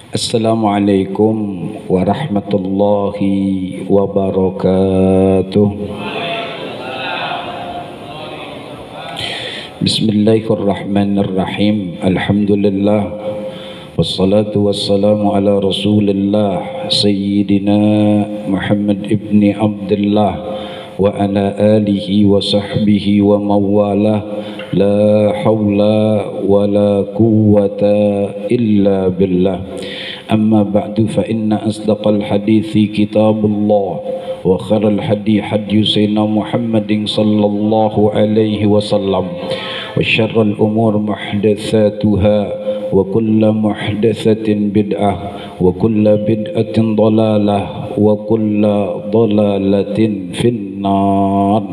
Assalamualaikum warahmatullahi wabarakatuh. Bismillahirrahmanirrahim. Alhamdulillah wassalatu wassalamu ala Rasulillah Sayyidina Muhammad ibni Abdullah wa ala alihi wa sahbihi wa mawalah. La hawla wa la quwwata illa billah. Amma ba'du fa inna asdaqal hadithi kitabullah wa khairal hadi hadi sayyidina Muhammadin sallallahu alaihi wasallam wa syarrul umur muhdatsatuha wa kullu muhdatsatin bid'ah wa kullu bid'atin dhalalah wa kullu dhalalatin finnar.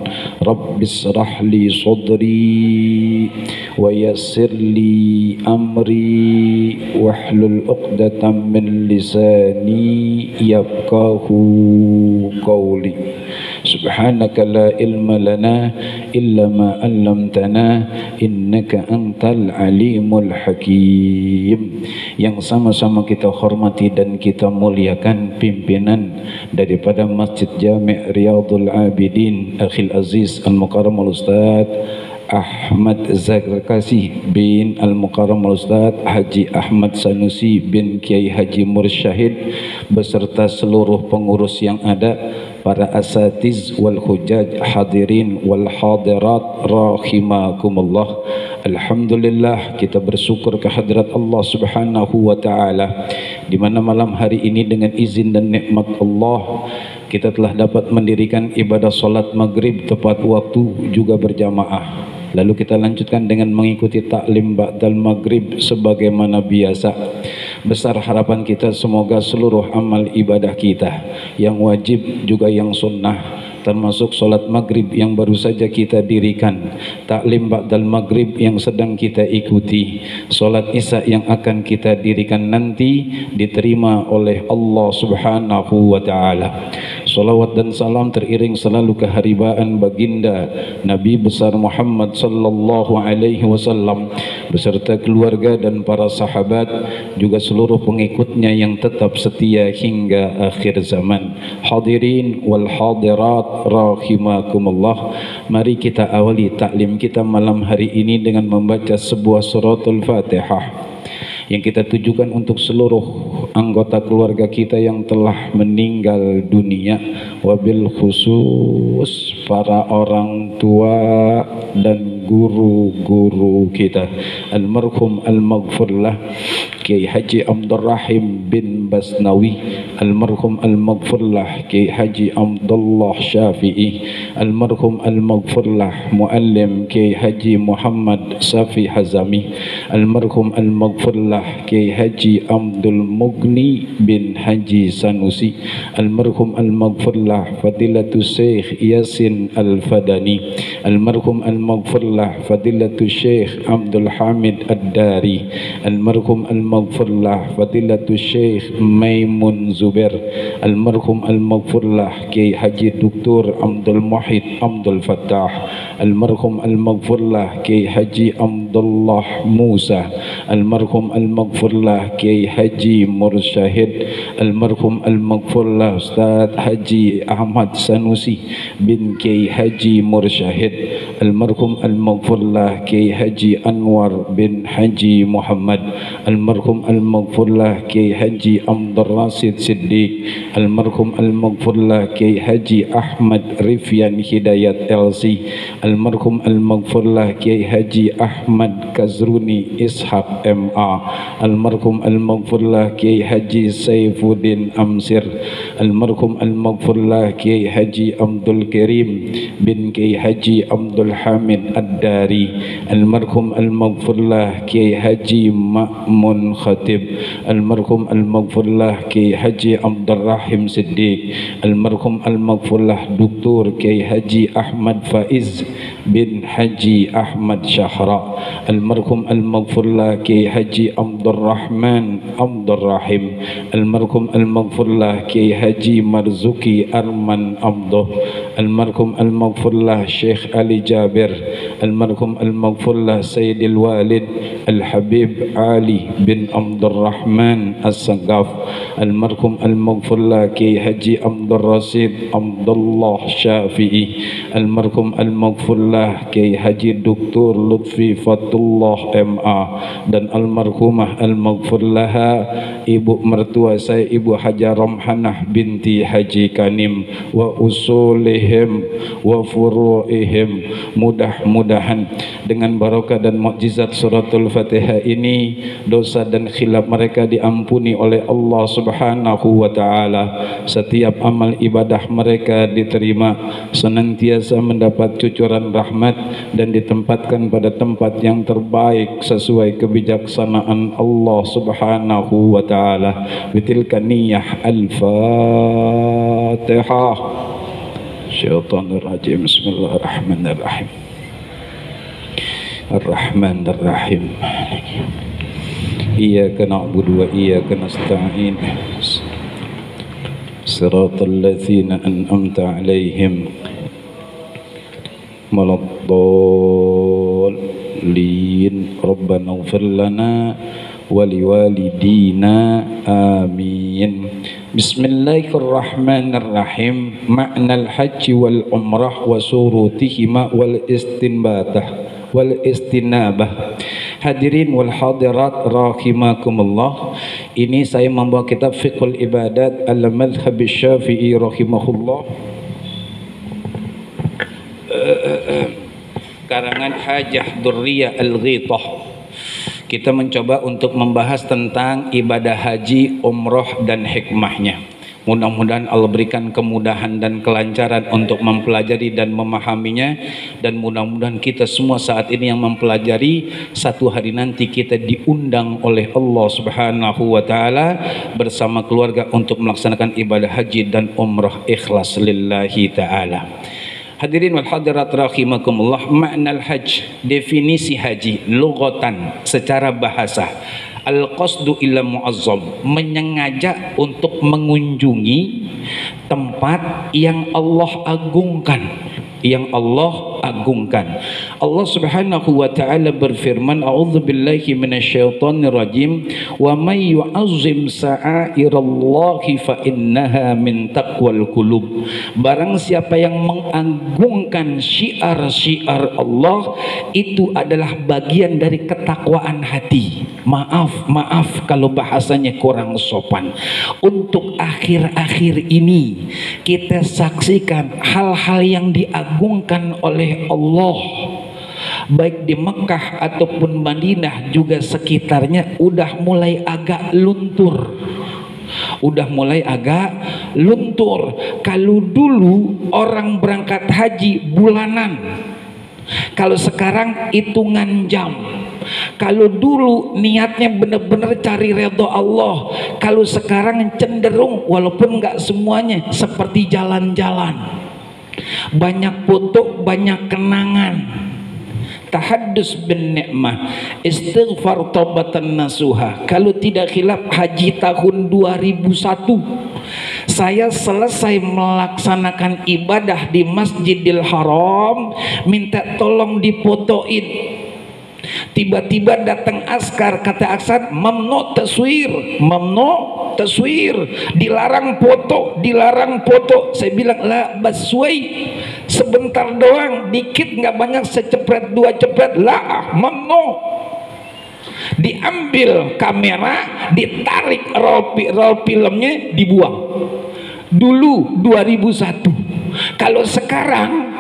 Rabbis rahli sadri wa yassir li amri wahlul 'uqdatam min lisani yafqahu qawli. Subhanaka la ilma lana illa ma 'allamtana innaka antal alimul hakim. Yang sama-sama kita hormati dan kita muliakan pimpinan daripada Masjid Jami' Riyadhul Abidin Akhil Aziz Al-Mukarram Al-Ustaz Ahmad Zakasi bin Al-Mukarram Al-Ustaz Haji Ahmad Sanusi bin Kiai Haji Mursyahid beserta seluruh pengurus yang ada, para asatiz wal hujaj, hadirin wal hadirat rahimakumullah. Alhamdulillah, kita bersyukur kehadrat Allah Subhanahu wa taala di mana malam hari ini dengan izin dan nikmat Allah kita telah dapat mendirikan ibadah salat maghrib tepat waktu juga berjamaah. Lalu kita lanjutkan dengan mengikuti taklim ba'dal maghrib sebagaimana biasa. Besar harapan kita semoga seluruh amal ibadah kita yang wajib juga yang sunnah, termasuk solat maghrib yang baru saja kita dirikan, taklim ba'dal maghrib yang sedang kita ikuti, solat isya yang akan kita dirikan nanti diterima oleh Allah Subhanahu wa ta'ala. Salawat dan salam teriring selalu keharibaan baginda Nabi besar Muhammad sallallahu alaihi wasallam beserta keluarga dan para sahabat, juga seluruh pengikutnya yang tetap setia hingga akhir zaman. Hadirin wal hadirat rahimakumullah. Mari kita awali taklim kita malam hari ini dengan membaca sebuah suratul Fatihah yang kita tujukan untuk seluruh anggota keluarga kita yang telah meninggal dunia, wabil khusus para orang tua dan guru-guru kita. Almarhum al-maghfurlah Kiai Haji Abdul Rahim bin Basnawi, almarhum al-maghfurlah Kiai Haji Abdullah Syafi'i, almarhum al-maghfurlah Muallim Kiai Haji Muhammad Safi Hazami, almarhum al-maghfurlah Kiai Haji Abdul Mughni bin Haji Sanusi, almarhum al-maghfurlah Fadilatul Syekh Yasin Al-Fadani, almarhum al-maghfurlah Fadilatul Syekh Abdul Hamid Ad-Dari, almarhum al-maghfurlah Fadilatul Syekh Maimun Zubair, almarhum al-maghfurlah Kiai Haji Dr. Abdul Muhid Abdul Fattah, almarhum al-maghfurlah Kiai Haji Abdullah Musa, almarhum al-maghfurlah Kiai Haji Mursyahid, almarhum al-maghfurlah Ustaz Haji Ahmad Sanusi bin Kiai Haji Mursyahid, almarhum al-maghfurlah Kiai Haji Anwar bin Haji Muhammad, almarhum al-maghfurlah Kiai Haji Abdul Rasid Siddiq, almarhum al-maghfurlah Kiai Haji Ahmad Rifyan Hidayat LC, almarhum al-maghfurlah Kiai Haji Ahmad Kazruni Ishaq MA, almarhum al-maghfurlah Kiai Haji Saifuddin Amsir, almarhum al-maghfurlah Kiai Haji Abdul Karim bin Kiai Haji Abdul Hamid Ad-Dari, almarhum al-maghfurlah Kiai Haji Ma'mun Khatib, almarhum al-maghfurlah Kiai Haji Abdul Rahim Siddiq, almarhum al-maghfurlah Dr. Kiai Haji Ahmad Faiz bin Haji Ahmad Syahra, almarhum al-maghfurlah Kiai Haji Abdul Rahman Abdul Rahim, almarhum al-maghfurlah Kiai Haji Marzuki Arman Abduh, almarhum al-maghfurlah Syekh Ali Jabir, almarhum al-maghfurlah Sayyidil Walid Al-Habib Ali bin bin Abdurrahman As-Sagaf, almarhum al-maghfurlah Kiai Haji Abdul Rasid Abdullah Syafi'i, almarhum al-maghfurlah Kiai Haji Dr. Lutfi Fatullah MA, dan almarhumah al-maghfurlah ibu mertua saya Ibu Haja Romhanah binti Haji Kanim, wa usulihim wa furu'ihim. Mudah-mudahan dengan barokah dan mukjizat suratul Fatihah ini dosa dan khilaf mereka diampuni oleh Allah Subhanahu wa taala. Setiap amal ibadah mereka diterima, senantiasa mendapat cucuran rahmat dan ditempatkan pada tempat yang terbaik sesuai kebijaksanaan Allah Subhanahu wa taala. Bitilka niyyah al-Fatihah. Syaitanir rajim. Bismillahirrahmanirrahim. Ar-Rahmanir Rahim. Iyyaka na'budu wa iyyaka nasta'in. Shiratal ladzina an'amta 'alaihim waladdallin. Rabbana ighfir lana wa liwalidina. Amin. Bismillahirrahmanirrahim. Ma'nal haji wal umrah wa surutihima wal istinabah. Hadirin wal hadirat rahimakumullah. Ini saya membawa kitab Fiqhul Ibadat al-Madhhab Syafi'i rahimahullah, karangan Hajah Durriyah Al-Ghithah. Kita mencoba untuk membahas tentang ibadah haji, umroh dan hikmahnya. Mudah-mudahan Allah berikan kemudahan dan kelancaran untuk mempelajari dan memahaminya, dan mudah-mudahan kita semua saat ini yang mempelajari, satu hari nanti kita diundang oleh Allah Subhanahu wa taala bersama keluarga untuk melaksanakan ibadah haji dan umroh ikhlas lillahi taala. Hadirin wal hadirat rahimakumullah. Makna al-hajj, definisi haji lughatan secara bahasa, al-qasdu ila mu'azzam, menyengaja untuk mengunjungi tempat yang Allah agungkan, yang Allah agungkan. Allah Subhanahu wa taala berfirman, a'udzubillahi minasyaitonir rajim, wa may yu'azzim sa'airallahi fa innaha min taqwal qulub. Barang siapa yang mengagungkan syiar-syiar Allah, itu adalah bagian dari ketakwaan hati. Maaf kalau bahasanya kurang sopan. Untuk akhir-akhir ini kita saksikan hal-hal yang diagungkan oleh Allah, baik di Mekah ataupun Madinah juga sekitarnya, udah mulai agak luntur. Kalau dulu orang berangkat haji bulanan, kalau sekarang hitungan jam. Kalau dulu niatnya benar-benar cari redha Allah, kalau sekarang cenderung, walaupun nggak semuanya, seperti jalan-jalan, banyak foto, banyak kenangan. Tahaddus bin ni'mah, istighfar taubatan nasuha. Kalau tidak khilaf haji tahun 2001, saya selesai melaksanakan ibadah di Masjidil Haram, minta tolong difotoin. Tiba-tiba datang askar, kata askar, mamnu taswir, dilarang foto. Saya bilang, la baswai, sebentar doang, dikit nggak banyak, secepret dua cepret, la mamnu. Diambil kamera, ditarik roll filmnya, dibuang. Dulu 2001. Kalau sekarang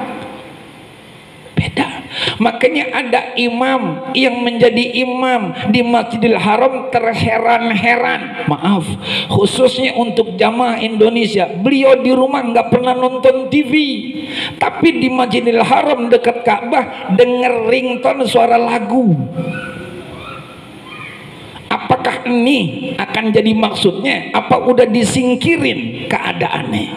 beda. Makanya ada imam yang menjadi imam di Masjidil Haram terheran-heran. Maaf, khususnya untuk jamaah Indonesia, beliau di rumah nggak pernah nonton TV, tapi di Masjidil Haram dekat Ka'bah denger ringtone suara lagu. Apakah ini akan jadi maksudnya? Apa udah disingkirin keadaannya?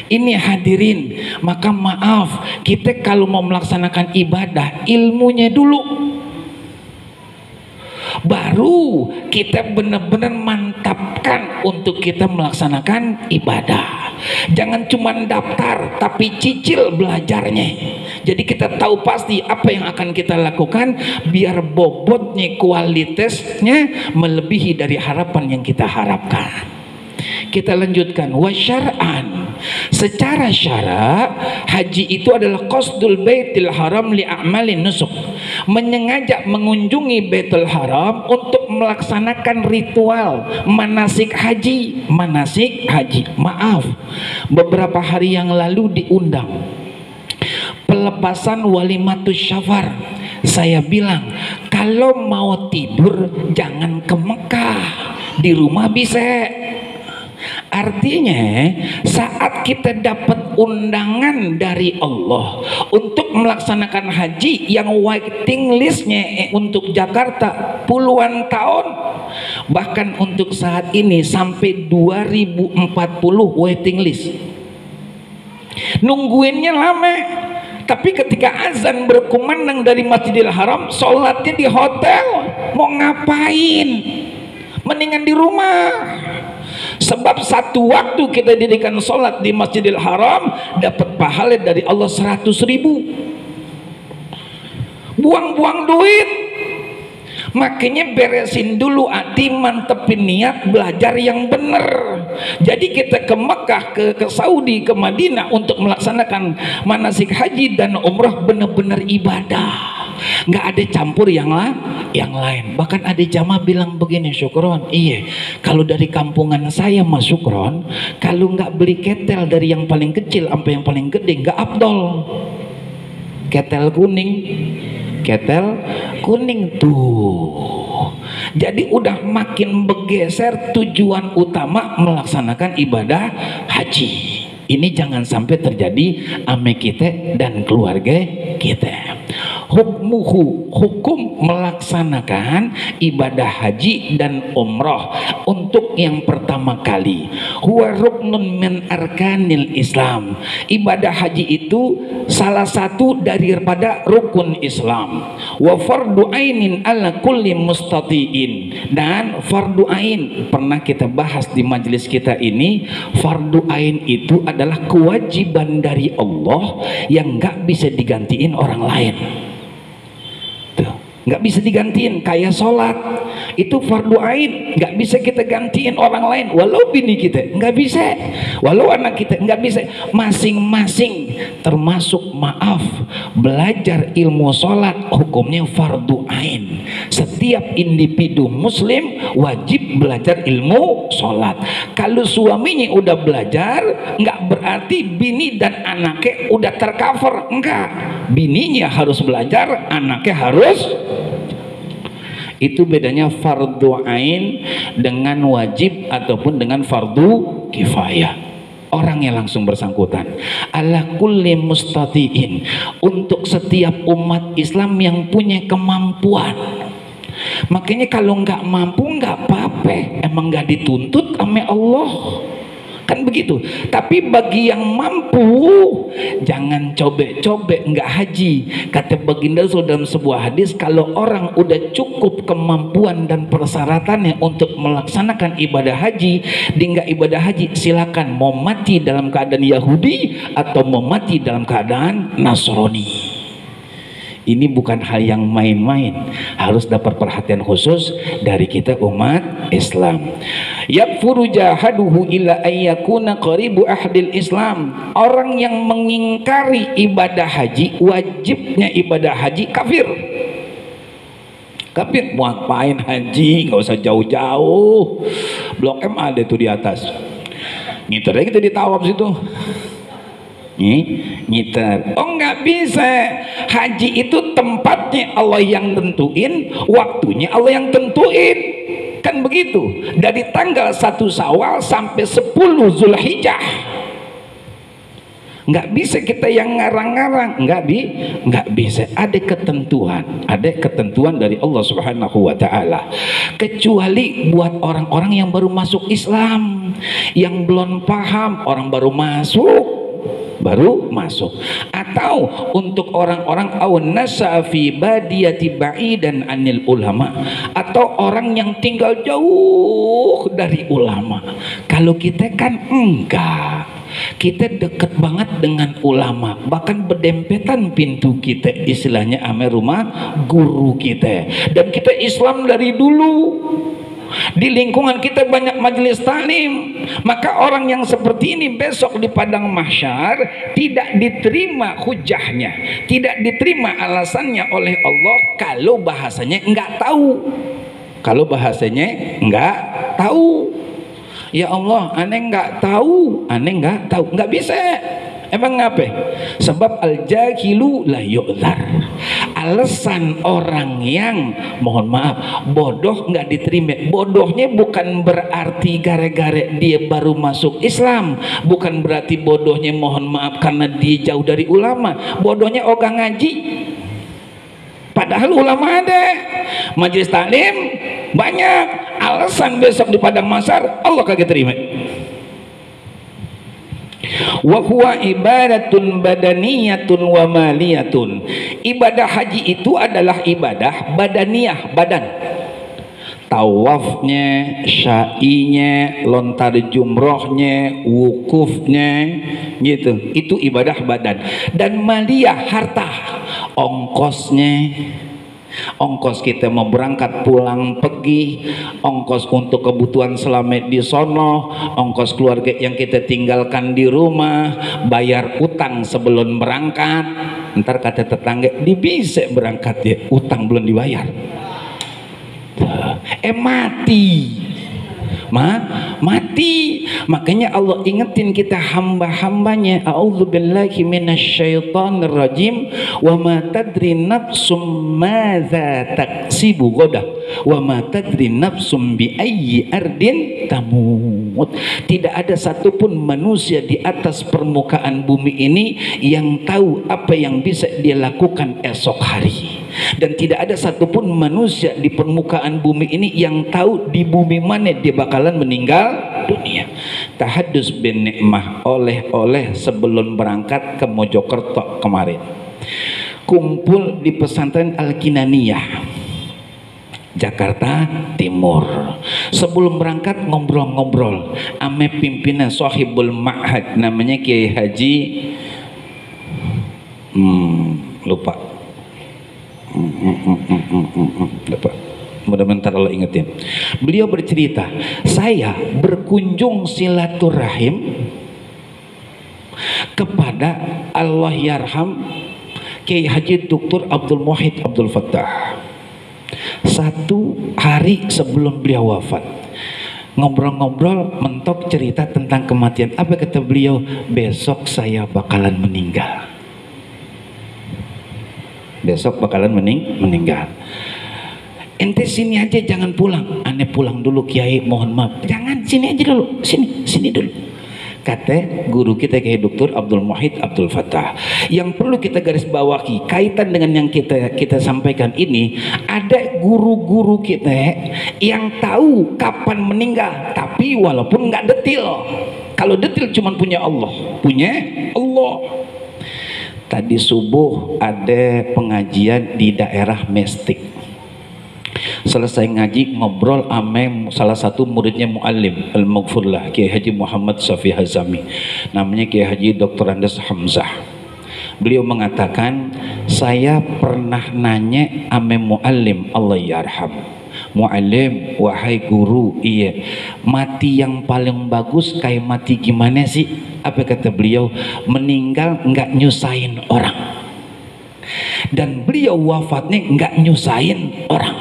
Ini hadirin, maka maaf, kita kalau mau melaksanakan ibadah, ilmunya dulu, baru kita benar-benar mantapkan untuk kita melaksanakan ibadah. Jangan cuma daftar tapi cicil belajarnya. Jadi kita tahu pasti apa yang akan kita lakukan biar bobotnya, kualitasnya melebihi dari harapan yang kita harapkan. Kita lanjutkan, wasyar'an, secara syara haji itu adalah qasdul baitil haram li a'malin nusuk, menyengaja mengunjungi baitul haram untuk melaksanakan ritual manasik haji. Maaf, beberapa hari yang lalu diundang pelepasan walimatus syafar. Saya bilang kalau mau tidur jangan ke Mekah, di rumah bisa. Artinya saat kita dapat undangan dari Allah untuk melaksanakan haji yang waiting listnya untuk Jakarta puluhan tahun, bahkan untuk saat ini sampai 2040 waiting list, nungguinnya lama. Tapi ketika azan berkumandang dari Masjidil Haram, sholatnya di hotel, mau ngapain? Mendingan di rumah. Sebab satu waktu kita dirikan sholat di Masjidil Haram dapat pahala dari Allah 100.000. Buang-buang duit. Makanya beresin dulu hati, mantepin niat, belajar yang benar. Jadi kita ke Mekah, ke Saudi, ke Madinah untuk melaksanakan manasik haji dan umrah benar-benar ibadah. Nggak ada campur yang lain. Bahkan ada jamaah bilang begini, Syukron, iya, kalau dari kampungan saya Mas Syukron, kalau nggak beli ketel dari yang paling kecil sampai yang paling gede nggak afdol. Ketel kuning tuh. Jadi udah makin bergeser tujuan utama melaksanakan ibadah haji. Ini jangan sampai terjadi ame kita dan keluarga kita. Hukum melaksanakan ibadah haji dan umrah untuk yang pertama kali, huwa ruknun min arkanil Islam. Ibadah haji itu salah satu daripada rukun Islam. Wa fardu ainin ala kulli mustatiin, dan fardu ain pernah kita bahas di majelis kita ini. Fardu ain itu adalah kewajiban dari Allah yang nggak bisa digantiin orang lain. Nggak bisa digantiin, kayak sholat itu fardu ain, nggak bisa kita gantiin orang lain, walau bini kita nggak bisa, walau anak kita nggak bisa. Masing-masing, termasuk maaf, belajar ilmu sholat hukumnya fardu ain. Setiap individu muslim wajib belajar ilmu sholat. Kalau suaminya udah belajar, nggak berarti bini dan anaknya udah tercover, enggak. Bininya harus belajar, anaknya harus. Itu bedanya fardu ain dengan wajib ataupun dengan fardu kifayah. Orang yang langsung bersangkutan, ala kulli mustatiin, untuk setiap umat Islam yang punya kemampuan. Makanya kalau nggak mampu nggak apa-apa, emang nggak dituntut sama Allah, kan begitu. Tapi bagi yang mampu, jangan cobe-cobe nggak haji. Kata baginda Rasul dalam sebuah hadis, kalau orang udah cukup kemampuan dan persyaratannya untuk melaksanakan ibadah haji, dia nggak ibadah haji, silakan mau mati dalam keadaan Yahudi atau mau mati dalam keadaan Nasrani. Ini bukan hal yang main-main, harus dapat perhatian khusus dari kita umat Islam. Yakfuru jahaduhu illa ayyakuna qaribu ahdil Islam. Orang yang mengingkari ibadah haji, wajibnya ibadah haji, kafir. Kafir, mau ngapain haji, nggak usah jauh-jauh. Blok M ada tuh di atas. Ngiter aja kita di tawaf situ. Ngiter. Oh nggak bisa. Haji itu tempatnya Allah yang tentuin, waktunya Allah yang tentuin, kan begitu. Dari tanggal 1 Syawal sampai 10 Zulhijjah. Nggak bisa kita yang ngarang-ngarang, nggak bisa. Ada ketentuan dari Allah Subhanahu wa Ta'ala. Kecuali buat orang-orang yang baru masuk Islam, yang belum paham, orang baru masuk, atau untuk orang-orang awan nasafi badiyati ba'idan anil ulama, atau orang yang tinggal jauh dari ulama. Kalau kita kan enggak, kita dekat banget dengan ulama, bahkan berdempetan pintu kita istilahnya ame rumah guru kita. Dan kita Islam dari dulu. Di lingkungan kita banyak majelis taklim, maka orang yang seperti ini besok di padang mahsyar tidak diterima hujahnya, tidak diterima alasannya oleh Allah kalau bahasanya enggak tahu. Kalau bahasanya enggak tahu, ya Allah, aneh enggak tahu, enggak bisa. Emang ngapa? Sebab al-jahilu la yu'dzar. Alasan orang yang mohon maaf bodoh nggak diterima. Bodohnya bukan berarti gara-gara dia baru masuk Islam, bukan berarti bodohnya mohon maaf karena dia jauh dari ulama. Bodohnya ogah ngaji. Padahal ulama ada, majelis taklim banyak. Alasan besok di padang mahsyar Allah kagak terima. Wa huwa ibadatun badaniyatun wa maliyatun. Ibadah haji itu adalah ibadah badaniyah, badan. Tawafnya, syainya, lontar jumrohnya, wukufnya, gitu. Itu ibadah badan. Dan maliyah, harta, ongkosnya, ongkos kita mau berangkat pulang pergi, ongkos untuk kebutuhan selama di sono, ongkos keluarga yang kita tinggalkan di rumah, bayar utang sebelum berangkat. Ntar kata tetangga, bisa berangkat ya, utang belum dibayar. Mati. Makanya Allah ingetin kita hamba-hambanya, a'udzubillahi minasyaitonir rajim, wa ma tadri nafsum madza taksibu ghadah wa ma tadri nafsum bi ayyi ardin tamut. Tidak ada satupun manusia di atas permukaan bumi ini yang tahu apa yang bisa dia lakukan esok hari. Dan tidak ada satupun manusia di permukaan bumi ini yang tahu di bumi mana dia bakalan meninggal dunia. Tahaddus bin nikmah, oleh-oleh sebelum berangkat ke Mojokerto kemarin. Kumpul di pesantren Al-Kinaniyah, Jakarta Timur. Sebelum berangkat ngobrol-ngobrol ame pimpinan Sohibul Ma'had, namanya Kiai Haji lupa. Mudah-mudahan Allah ingetin. Beliau bercerita, saya berkunjung silaturahim kepada Allah yarham Kiai Haji Dr. Abdul Muhyidd Abdul Fattah. 1 hari sebelum beliau wafat, ngobrol-ngobrol mentok cerita tentang kematian. Apa kata beliau? Besok saya bakalan meninggal. Besok bakalan meninggal. Ente sini aja, jangan pulang. Aneh pulang dulu Kiai, mohon maaf. Jangan, sini aja dulu, sini dulu. Kata guru kita Kiai Dr. Abdul Muhyidd Abdul Fattah. Yang perlu kita garis bawahi kaitan dengan yang kita sampaikan ini, ada guru-guru kita yang tahu kapan meninggal, tapi walaupun nggak detil. Kalau detil cuma punya Allah. Tadi subuh ada pengajian di daerah Mestik. Selesai ngaji ngobrol ame salah satu muridnya muallim al-maghfurlah Kiai Haji Muhammad Safi Hazami, namanya Kiai Haji Dr. Andes Hamzah. Beliau mengatakan, saya pernah nanya ame muallim, Allah yarham, muallim, wahai guru, iya, mati yang paling bagus kayak mati gimana sih? Apa kata beliau? Meninggal nggak nyusahin orang, dan beliau wafatnya nggak nyusahin orang.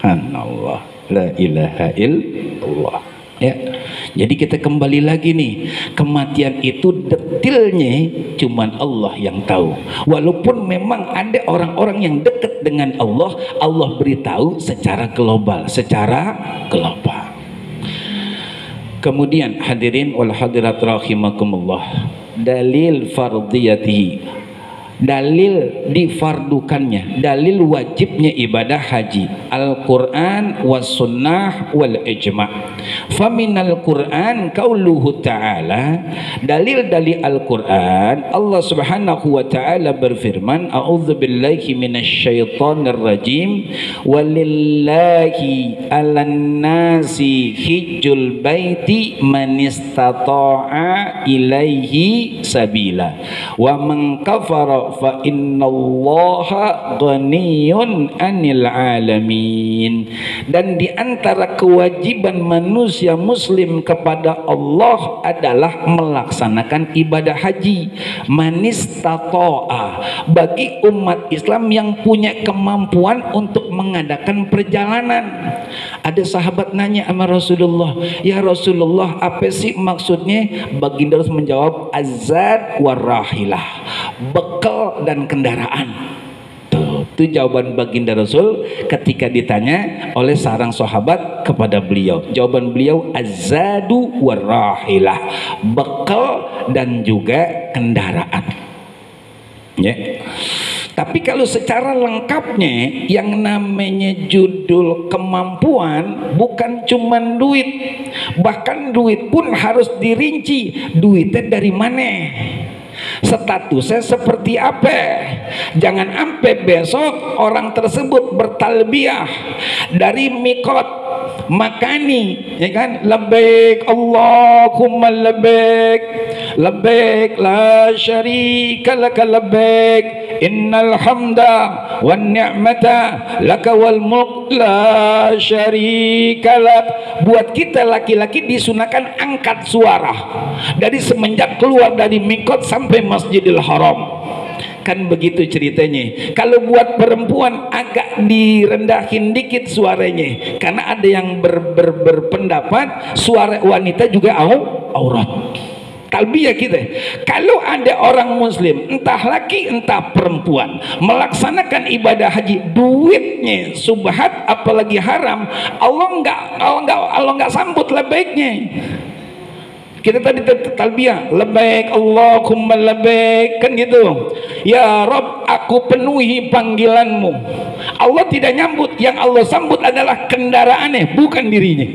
Subhanallah, la ilaha illallah. Ya, jadi kita kembali lagi nih, kematian itu detilnya cuman Allah yang tahu. Walaupun memang ada orang-orang yang dekat dengan Allah, Allah beritahu secara global, Kemudian hadirin wal hadirat rahimakumullah, dalil fardiyatihi, dalil difardukannya, dalil wajibnya ibadah haji, Al-Quran was sunnah wal ijma'. Faminal Quran qauluhu ta'ala, dalil dari Al-Quran Allah subhanahu wa ta'ala berfirman, a'udzu billahi minasyaitonir rajim, walillahi 'alan nasi hijjul baiti man istata'a ilaihi sabila wa man kafara fa innallaha ghaniyun 'anil 'alamin. Dan di antara kewajiban manusia muslim kepada Allah adalah melaksanakan ibadah haji, manistata'a, bagi umat Islam yang punya kemampuan untuk mengadakan perjalanan. Ada sahabat nanya sama Rasulullah, ya Rasulullah, apa sih maksudnya? Baginda harus menjawab, azad warahilah, bekal dan kendaraan. Itu jawaban baginda Rasul ketika ditanya oleh seorang sahabat kepada beliau. Jawaban beliau, azadu warahilah, bekal dan juga kendaraan. Ya. Tapi kalau secara lengkapnya yang namanya judul kemampuan bukan cuma duit, bahkan duit pun harus dirinci. Duitnya dari mana? Statusnya seperti apa? Jangan sampai besok orang tersebut bertalbiyah dari mikot makani, ya kan, labbaik Allahumma labbaik, labbaik la syarika laka labbaik, innal hamda wan ni'mata laka wal mulk la syarika lak. Buat kita laki-laki disunahkan angkat suara dari semenjak keluar dari mikot sampai Masjidil Haram. Kan begitu ceritanya. Kalau buat perempuan agak direndahin dikit suaranya, karena ada yang berpendapat suara wanita juga aurat. Talbiyah kita. Kalau ada orang muslim, entah laki entah perempuan, melaksanakan ibadah haji, duitnya subhat apalagi haram, Allah nggak sambut labbaiknya. Kita tadi talbiyah, labbaik Allahumma labbaik, kan gitu. Ya Rabb, aku penuhi panggilanmu. Allah tidak nyambut, yang Allah sambut adalah kendaraannya, bukan dirinya.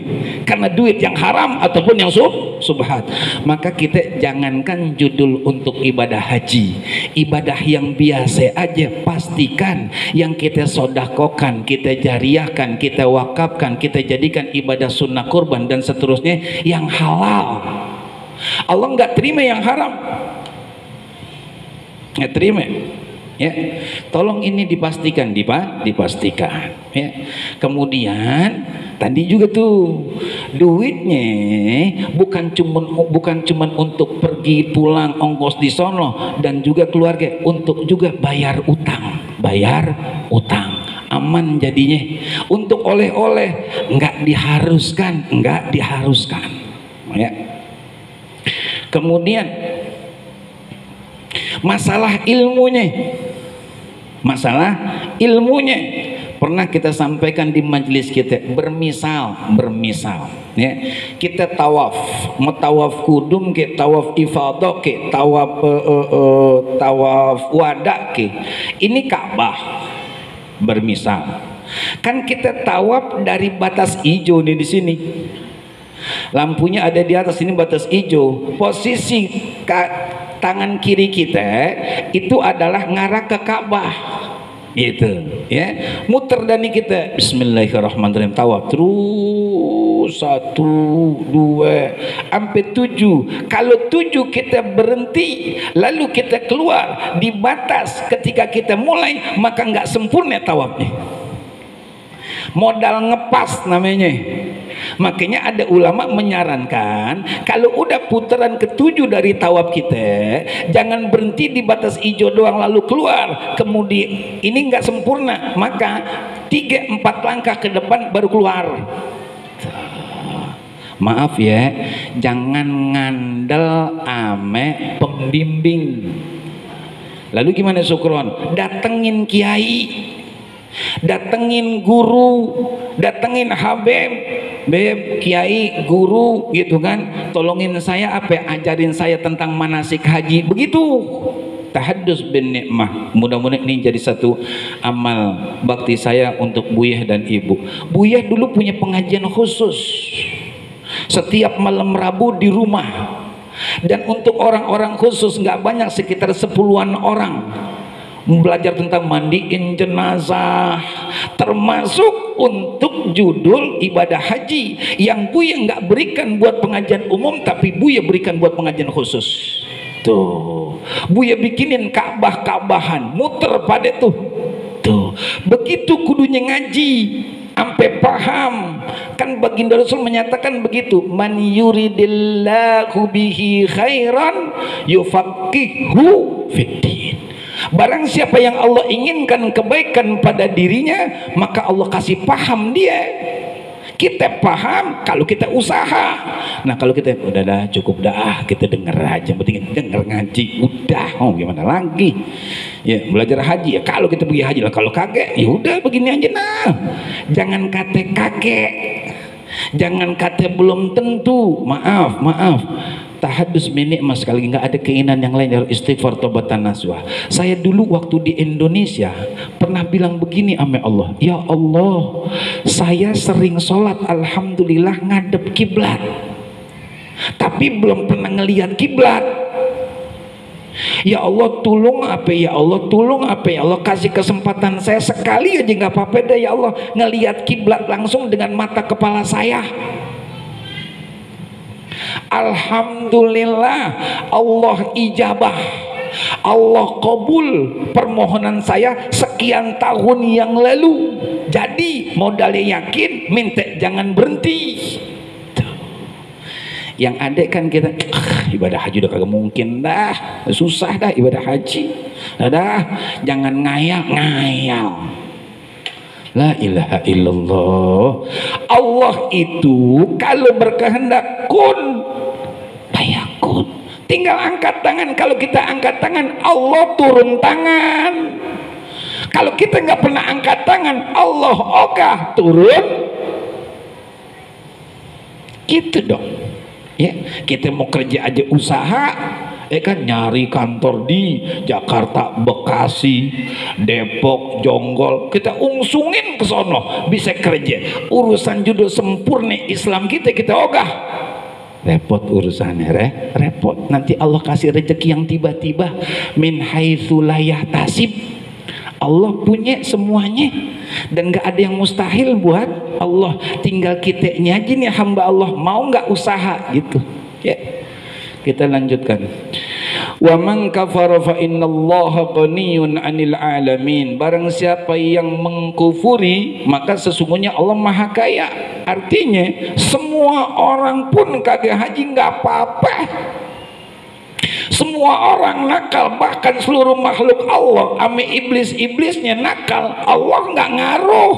Karena duit yang haram ataupun yang subhat. Maka kita jangankan judul untuk ibadah haji, ibadah yang biasa aja pastikan yang kita sodakokan, kita jariahkan, kita wakafkan, kita jadikan ibadah sunnah kurban dan seterusnya yang halal. Allah nggak terima yang haram, nggak terima. Ya, tolong ini dipastikan, dipastikan. Ya. Kemudian tadi juga tuh duitnya bukan cuman untuk pergi pulang ongkos di sono dan juga keluarga, untuk juga bayar utang, aman jadinya. Untuk oleh-oleh nggak diharuskan. Ya. Kemudian masalah ilmunya pernah kita sampaikan di majelis kita. Bermisal ya, kita tawaf, mau tawaf kudum ke, tawaf ifadah ke, tawaf wada ke, ini Ka'bah. Bermisal kan kita tawaf dari batas hijau nih di sini, lampunya ada di atas ini batas hijau, posisi tangan kiri kita itu adalah ngarah ke Ka'bah gitu ya, muter dari kita bismillahirrahmanirrahim, tawaf terus 1, 2 sampai 7. Kalau 7 kita berhenti lalu kita keluar di batas ketika kita mulai, maka nggak sempurna tawafnya, modal ngepas namanya. Makanya ada ulama menyarankan kalau udah putaran ke-7 dari tawaf kita, jangan berhenti di batas hijau doang lalu keluar, kemudian ini nggak sempurna, maka 3-4 langkah ke depan baru keluar. Maaf ya, jangan ngandel ame pembimbing. Lalu gimana Sukron? Datengin kiai, datengin guru, datengin habib, beb, kiai, guru gitu kan, tolongin saya apa, ajarin saya tentang manasik haji, begitu. tahaddus bin nikmah. Mudah-mudahan ini jadi satu amal bakti saya untuk Buyah dan Ibu. Buyah dulu punya pengajian khusus setiap malam Rabu di rumah, dan untuk orang-orang khusus nggak banyak, sekitar 10-an orang, belajar tentang mandiin jenazah, termasuk untuk judul ibadah haji yang Buya nggak berikan buat pengajian umum, tapi Buya berikan buat pengajian khusus. Tuh, Buya bikinin Ka'bah-Ka'bahan muter pada tuh. Begitu kudunya ngaji sampai paham. Kan baginda Rasul menyatakan begitu, man yuridillahu bihi khairan yufaqihu fiddin. Barang siapa yang Allah inginkan kebaikan pada dirinya, maka Allah kasih paham dia. Kita paham kalau kita usaha. Nah kalau kita udah dah cukup dah, kita denger aja, penting denger ngaji udah, oh gimana lagi ya belajar haji ya. Kalau kita pergi haji lah, kalau kakek ya udah begini aja. Nah jangan kata kakek, jangan kata belum tentu, maaf tahadus minik mas, sekali nggak ada keinginan yang lain, harus istighfar tobatan nasuha. Saya dulu waktu di Indonesia pernah bilang begini ame Allah, ya Allah saya sering sholat alhamdulillah ngadep kiblat, tapi belum pernah ngelihat kiblat. Ya Allah tolong apa, ya Allah tolong apa, ya Allah kasih kesempatan saya sekali aja, nggak apa-apa deh ya Allah, ngelihat kiblat langsung dengan mata kepala saya. Alhamdulillah Allah ijabah, Allah kabul permohonan saya sekian tahun yang lalu. Jadi modalnya yakin, minta jangan berhenti. Yang ada kan kita ibadah haji udah kagak mungkin dah, susah dah ibadah haji dah, jangan ngayal. La ilaha illallah. Allah itu kalau berkehendak kun fayakun. Tinggal angkat tangan. Kalau kita angkat tangan, Allah turun tangan. Kalau kita nggak pernah angkat tangan, Allah ogah turun. Gitu dong. Ya, kita mau kerja aja usaha, kan nyari kantor di Jakarta, Bekasi, Depok, Jonggol, kita ungsungin ke sono bisa kerja. Urusan judul sempurna Islam kita ogah. Repot urusannya, repot. Nanti Allah kasih rezeki yang tiba-tiba, min haitsu la yahtasib. Allah punya semuanya dan gak ada yang mustahil buat Allah. Tinggal kitanya aja nih hamba Allah mau nggak usaha gitu ya. Kita lanjutkan. Wa man kafara fa innallaha ghaniyun 'anil 'alamin. Barang siapa yang mengkufuri, maka sesungguhnya Allah Maha Kaya. Artinya semua orang pun kagak haji nggak apa-apa. Semua orang nakal, bahkan seluruh makhluk Allah ame iblis-iblisnya nakal, Allah nggak ngaruh.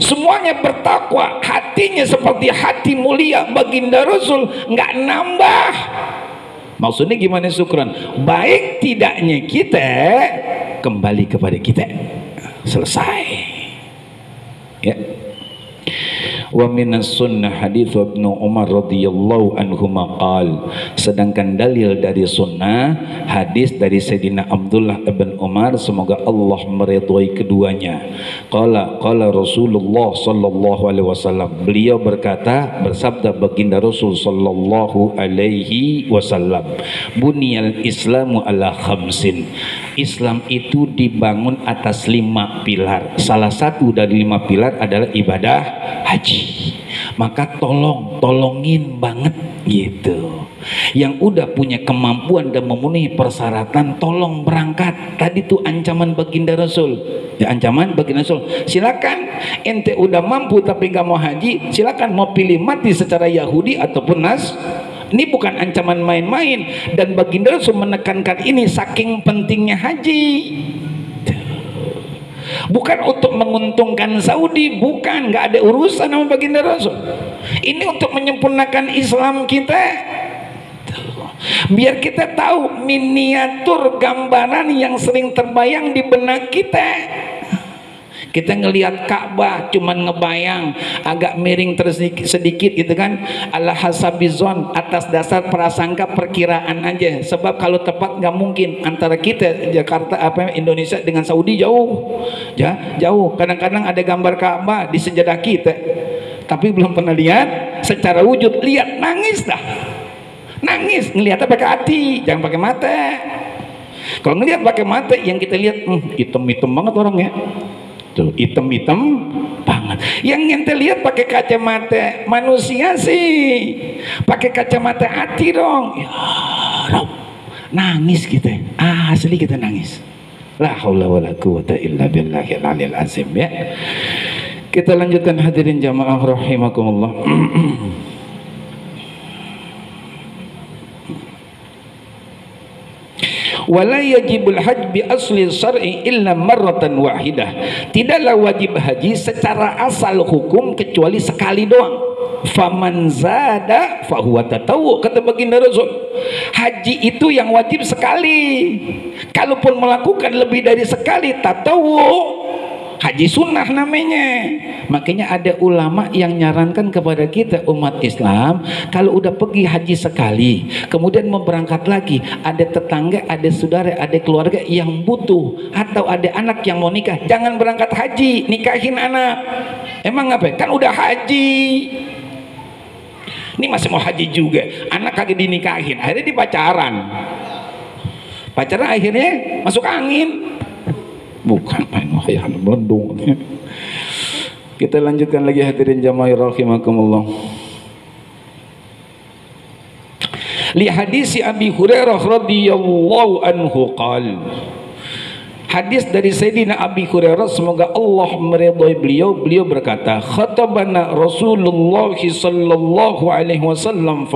Semuanya bertakwa, hatinya seperti hati mulia baginda Rasul, nggak nambah. Maksudnya gimana syukran? Baik tidaknya kita kembali kepada kita. Selesai ya. Wa minas sunnah hadits Ibnu Umar radhiyallahu anhu maqal. Sedangkan dalil dari sunnah hadis dari Sayyidina Abdullah bin Umar, semoga Allah meridhai keduanya. Qala Rasulullah sallallahu alaihi wasallam. Beliau berkata, bersabda baginda Rasul sallallahu alaihi wasallam, Bunyal Islamu ala khamsin. Islam itu dibangun atas 5 pilar. Salah satu dari 5 pilar adalah ibadah haji. Maka tolongin banget gitu. Yang udah punya kemampuan dan memenuhi persyaratan, tolong berangkat. Tadi tuh ancaman baginda Rasul. Ya, ancaman baginda Rasul. Silakan ente udah mampu tapi nggak mau haji, silakan mau pilih mati secara Yahudi ataupun Nas. Ini bukan ancaman main-main, dan baginda Rasul menekankan ini saking pentingnya haji. Bukan untuk menguntungkan Saudi, bukan, nggak ada urusan sama baginda Rasul. Ini untuk menyempurnakan Islam kita. Biar kita tahu miniatur gambaran yang sering terbayang di benak kita. Kita ngelihat Ka'bah cuman ngebayang agak miring sedikit gitu kan, ala hasabizon, atas dasar prasangka perkiraan aja. Sebab kalau tepat nggak mungkin, antara kita Jakarta Indonesia dengan Saudi jauh ya, jauh. Kadang-kadang ada gambar Ka'bah di sejadah kita tapi belum pernah lihat secara wujud. Lihat nangis dah, nangis. Ngelihatnya pakai hati, jangan pakai mata. Kalau ngelihat pakai mata, yang kita lihat hitam-hitam banget orangnya tuh, hitam-hitam banget. Yang ente lihat pakai kacamata manusia sih, pakai kacamata hati dong. Ya Rob, nangis kita, asli kita nangis. La haula wala quwata illa billahil aliyil azim ya. Kita lanjutkan hadirin jamaah rahimakumullah. Wala yajibul hajj bi asli syar'i illa marratan wahidah. Tidaklah wajib haji secara asal hukum kecuali sekali doang. Faman zada fahuwa tatawwu, kata baginda Rasul. Haji itu yang wajib sekali. Kalaupun melakukan lebih dari sekali, tatawwu, haji sunnah namanya. Makanya ada ulama yang nyarankan kepada kita umat Islam, kalau udah pergi haji sekali kemudian mau berangkat lagi, ada tetangga, ada saudara, ada keluarga yang butuh, atau ada anak yang mau nikah, jangan berangkat haji, nikahin anak. Emang apa? Kan udah haji, ini masih mau haji juga, anak kagak dinikahin, akhirnya dipacaran, pacaran akhirnya masuk angin. Bukan main wayang Bandung. Kita lanjutkan lagi hadirin jamaah rahimakumullah. Li hadis Abi Hurairah radhiyallahu anhu qala, hadis dari Sayyidina Abi Hurairah, semoga Allah meridhai beliau, beliau berkata, khatabana Rasulullah sallallahu alaihi wasallam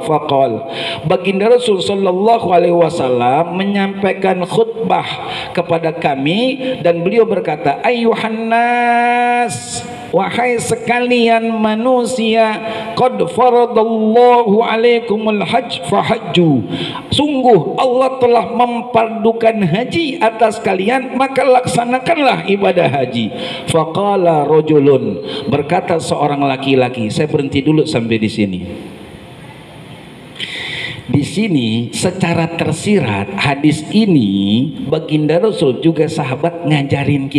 faqal, baginda Rasul sallallahu alaihi wasallam menyampaikan khutbah kepada kami dan beliau berkata, ayyuhan nas, wahai sekalian manusia, qad faradallahu alaikumul hajj fahajju, sungguh Allah telah memfardukan haji atas kalian, maka laksanakanlah ibadah haji. Faqala rajulun, berkata seorang laki-laki. Saya berhenti dulu sampai di sini. Di sini secara tersirat hadis ini baginda Rasul juga sahabat ngajarin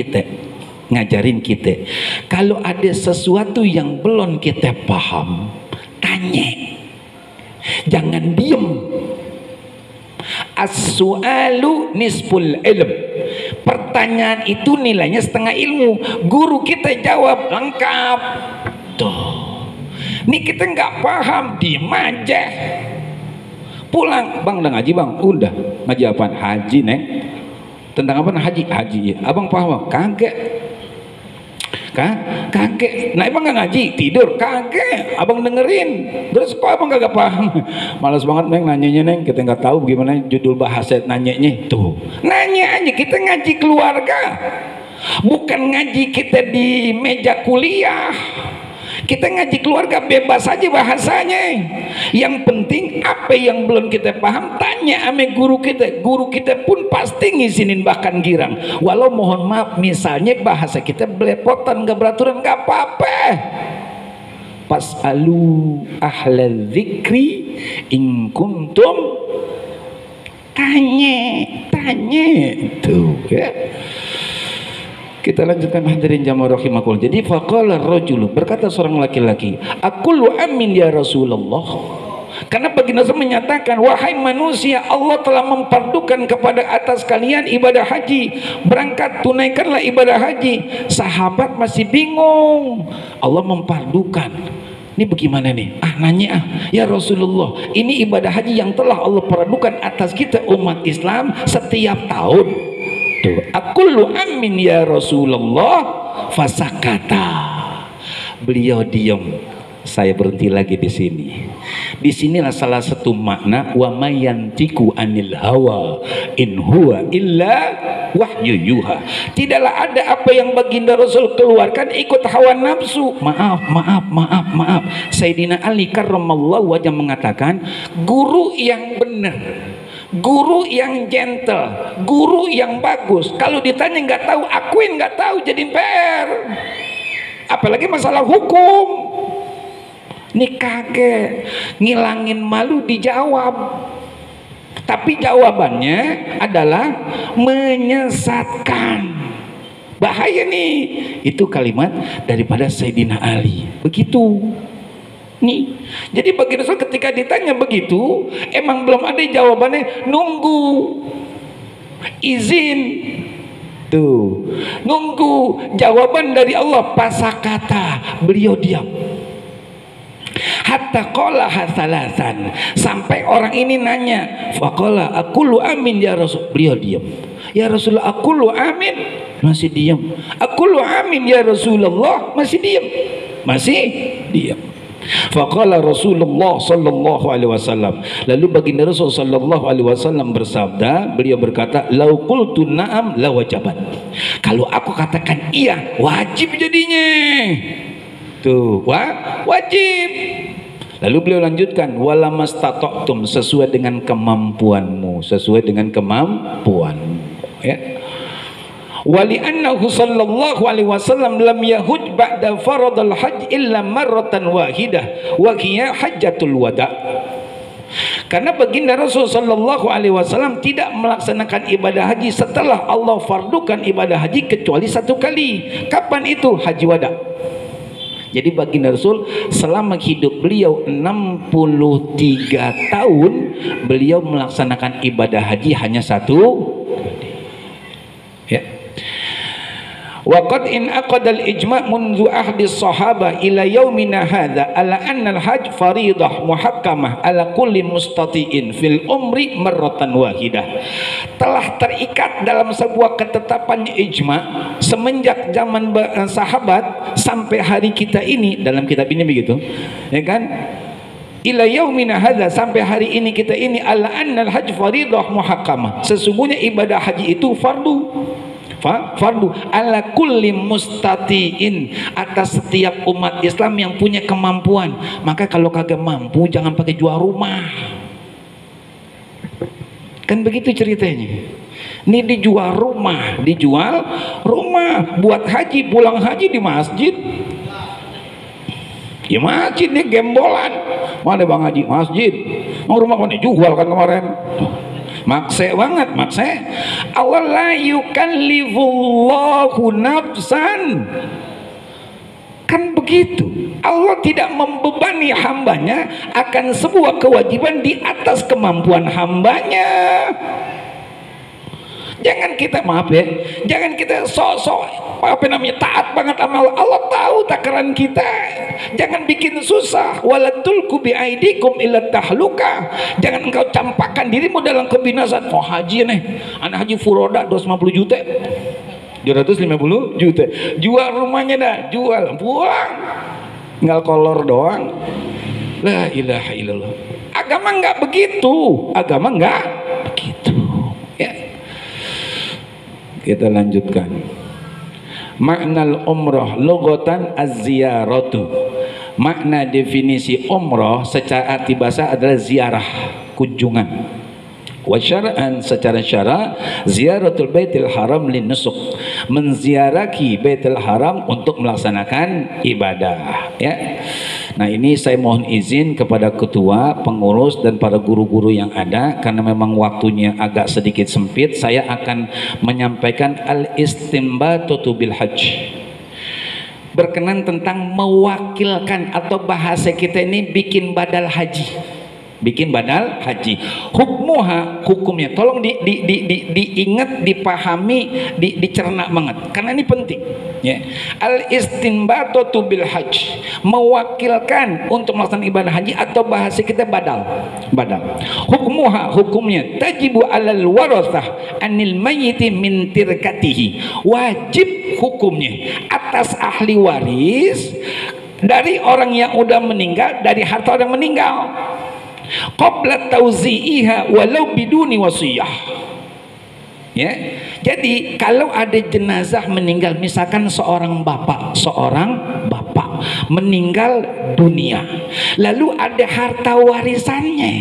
kita, kalau ada sesuatu yang belum kita paham, tanya, jangan diem. As-su'alu nisful ilm, pertanyaan itu nilainya setengah ilmu. Guru kita jawab lengkap. Tuh, ini kita nggak paham, diem aja. Pulang, bang udah ngaji bang, udah ngaji apaan? Haji neng, tentang apa? Haji. Abang paham? Kagak. Kagak. Nah emang gak ngaji, tidur? Kagak. Abang dengerin, terus kok abang kagak paham? Malas banget neng nanyanya neng, kita nggak tahu gimana judul bahasa nanyanya. Tuh, nanya aja, kita ngaji keluarga, bukan ngaji kita di meja kuliah. Kita ngaji keluarga bebas aja bahasanya. Yang penting apa yang belum kita paham, tanya sama guru kita. Guru kita pun pasti ngizinin bahkan girang. Walau mohon maaf, misalnya bahasa kita belepotan, gak beraturan, gak apa-apa. Pas'alu ahla dzikri in kuntum, tanya itu ya. Kita lanjutkan hadirin jamaah rahimakumullah. Jadi faqala rajul, berkata seorang laki-laki, aqulu amin ya Rasulullah. Karena baginda menyatakan, wahai manusia, Allah telah memfardukan kepada atas kalian ibadah haji. Berangkat, tunaikanlah ibadah haji. Sahabat masih bingung, Allah memfardukan. Ini bagaimana nih? Nanya ya Rasulullah, ini ibadah haji yang telah Allah fardukan atas kita umat Islam setiap tahun. Aqulu amin ya Rasulullah, fasakata. Beliau diam. Saya berhenti lagi di sini. Di sinilah salah satu makna wa mayantiku anil hawa in huwa illa wahyu yuha. Tidaklah ada apa yang baginda Rasul keluarkan ikut hawa nafsu. Maaf. Sayyidina Ali karramallahu wajah mengatakan, guru yang benar, Guru yang gentle, guru yang bagus, kalau ditanya nggak tahu, akuin nggak tahu, jadi PR. Apalagi masalah hukum, ini kaget, ngilangin malu dijawab, tapi jawabannya adalah menyesatkan. Bahaya nih, itu kalimat daripada Sayyidina Ali. Begitu nih. Jadi bagi Rasul ketika ditanya begitu, emang belum ada jawabannya, nunggu izin tuh, nunggu jawaban dari Allah. Pasakata, beliau diam. Hatta qala hasalasan, sampai orang ini nanya, faqala aqulu amin ya Rasul, beliau diam. Ya Rasulullah, aqulu amin, masih diam. Aqulu amin ya Rasulullah, masih diam, masih diam. Faqala Rasulullah sallallahu alaihi wasallam, lalu baginda Rasul sallallahu alaihi wasallam bersabda, beliau berkata, lau qultu na'am la wajabat, kalau aku katakan iya, wajib jadinya. Tuh, wajib. Lalu beliau lanjutkan, wala mastata'tum, sesuai dengan kemampuanmu, sesuai dengan kemampuanmu, ya. Wali annahu sallallahu alaihi wasallam lam yahuj ba'da faradul hajj illa marratan wahidah wa hiya hajjatul wada. Karena baginda Rasul sallallahu alaihi wasallam tidak melaksanakan ibadah haji setelah Allah fardukan ibadah haji kecuali satu kali. Kapan itu? Haji wada. Jadi baginda Rasul selama hidup beliau 63 tahun beliau melaksanakan ibadah haji hanya satu kali. Ya. Waqad in aqadal ijma' mundu ahdi sahaba ila yaumina hadha ala anna al-hajj faridah muhakkamah ala kulli mustati'in fil umri marratan wahidah. Telah terikat dalam sebuah ketetapan ijma' semenjak zaman sahabat sampai hari kita ini, dalam kitab ini begitu, ya kan? Ila yaumina hadza, sampai hari ini kita ini, ala annal hajj faridah muhakkamah, sesungguhnya ibadah haji itu fardu ala kulli mustatiin, atas setiap umat Islam yang punya kemampuan. Maka kalau kagak mampu jangan pakai jual rumah, kan begitu ceritanya. Ini dijual rumah buat haji, pulang haji di masjid. Ya masjid nih gembolan. Mana Bang Haji? Masjid. Mau rumah mana jual kan kemarin. Makse banget, makse. Allah la yukallifullahu nafsan. Kan begitu. Allah tidak membebani hambanya akan sebuah kewajiban di atas kemampuan hambanya. Jangan kita, maaf ya, jangan kita sok-sok taat banget sama Allah. Allah tahu takaran kita. Jangan bikin susah. Walatulku biaidikum ila tahluka. Jangan engkau campakkan dirimu dalam kebinasaan. Oh haji nih, anak haji furoda 250 juta, 250 juta, jual rumahnya dah, jual, pulang, tinggal kolor doang. La ilaha illallah. Agama enggak begitu, agama enggak begitu, ya. Kita lanjutkan. Makna umrah lughatan az-ziyaratu. Makna definisi umrah secara arti bahasa adalah ziarah, kunjungan. Wa syar'an, secara syara, ziyaratul baitil haram lin nusuk, menziarahi baitul haram untuk melaksanakan ibadah, ya. Nah ini saya mohon izin kepada ketua, pengurus dan para guru-guru yang ada, karena memang waktunya agak sedikit sempit, saya akan menyampaikan al-istinbatu bil hajj, berkenan tentang mewakilkan, atau bahasa kita ini bikin badal haji. Bikin badal haji. Hukmuha, hukumnya, tolong diingat, dipahami, dicerna banget, karena ini penting, ya. Al istinbatu bil hajj, mewakilkan untuk melaksanakan ibadah haji, atau bahasa kita badal. Hukmuha, hukumnya, tajibu alal warathah anil mayyiti min tirkatihi, wajib hukumnya atas ahli waris dari orang yang udah meninggal, dari harta orang meninggal, qabla tauzi'iha walau biduni wasiyah, ya. Jadi kalau ada jenazah meninggal, misalkan seorang bapak meninggal dunia, lalu ada harta warisannya,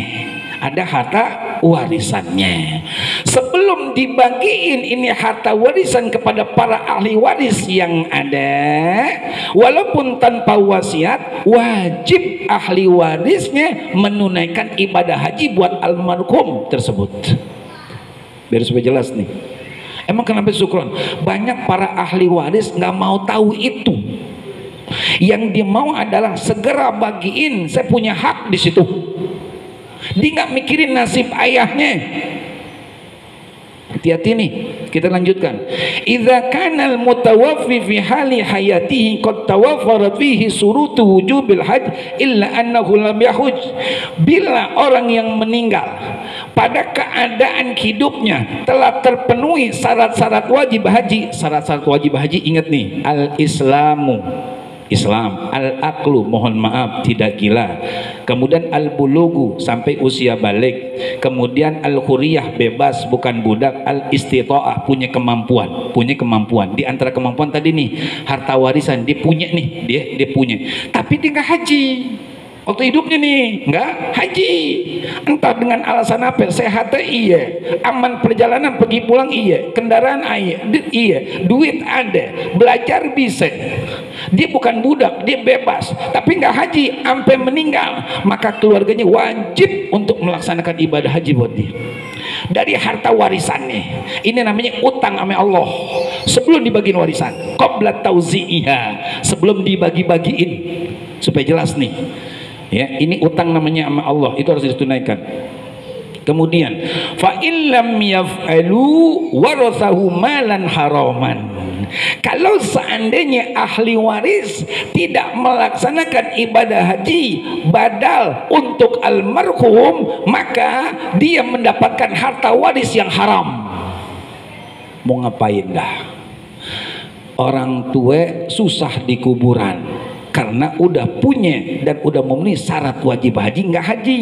ada harta warisannya. Sebelum dibagiin ini harta warisan kepada para ahli waris yang ada, walaupun tanpa wasiat, wajib ahli warisnya menunaikan ibadah haji buat almarhum tersebut. Biar supaya jelas nih. Emang kenapa sukron? Banyak para ahli waris nggak mau tahu itu. Yang dia mau adalah segera bagiin, saya punya hak di situ. Dia nggak mikirin nasib ayahnya. Hati-hati nih, kita lanjutkan. Idza kana al-mutawaffi fi hali hayatihi qad tawaffara fihi surutu wujubil hajj illa annahu lam yahuj. Bila orang yang meninggal pada keadaan hidupnya telah terpenuhi syarat-syarat wajib haji. Syarat-syarat wajib haji, ingat nih, al-islamu, Islam, al-aqlu, mohon maaf tidak gila, kemudian al-bulugu sampai usia balik, kemudian al-huriyah bebas bukan budak, al-istita'ah punya kemampuan. Di antara kemampuan tadi nih harta warisan dia punya nih, dia punya, tapi dia nggak haji waktu hidupnya nih, nggak haji, entah dengan alasan apa, sehat iya, aman perjalanan pergi pulang iya, kendaraan iya, duit ada, belajar bisa, dia bukan budak, dia bebas, tapi nggak haji sampai meninggal, maka keluarganya wajib untuk melaksanakan ibadah haji buat dia dari harta warisannya. Ini namanya utang sama Allah sebelum dibagiin warisan, qabla tauzi'iha, sebelum dibagi-bagiin, supaya jelas nih ya, ini utang namanya sama Allah, itu harus ditunaikan. Kemudian fa illam yaf'alu warathahu malan haraman. Kalau seandainya ahli waris tidak melaksanakan ibadah haji badal untuk almarhum, maka dia mendapatkan harta waris yang haram. Mau ngapain dah? Orang tua susah di kuburan karena udah punya dan udah memenuhi syarat wajib haji, nggak haji.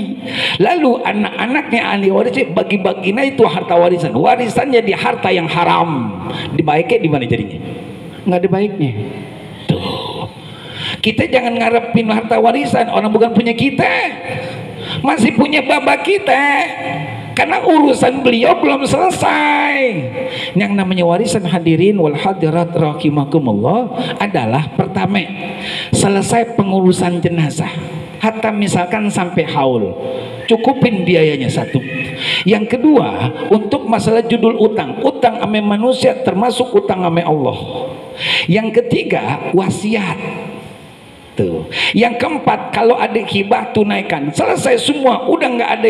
Lalu anak-anaknya ahli waris bagi-baginya itu harta warisannya di harta yang haram. Dibaiknya di mana jadinya? Nggak ada baiknya. Tuh, kita jangan ngarepin harta warisan orang bukan punya kita, masih punya bapak kita, karena urusan beliau belum selesai. Yang namanya warisan hadirin wal hadirat rahimakumullah adalah pertama, selesai pengurusan jenazah, hatta misalkan sampai haul, cukupin biayanya satu. Yang kedua, untuk masalah judul utang ame manusia termasuk utang ame Allah. Yang ketiga, wasiat. Tuh. Yang keempat, kalau ada hibah tunaikan. Selesai semua, udah nggak ada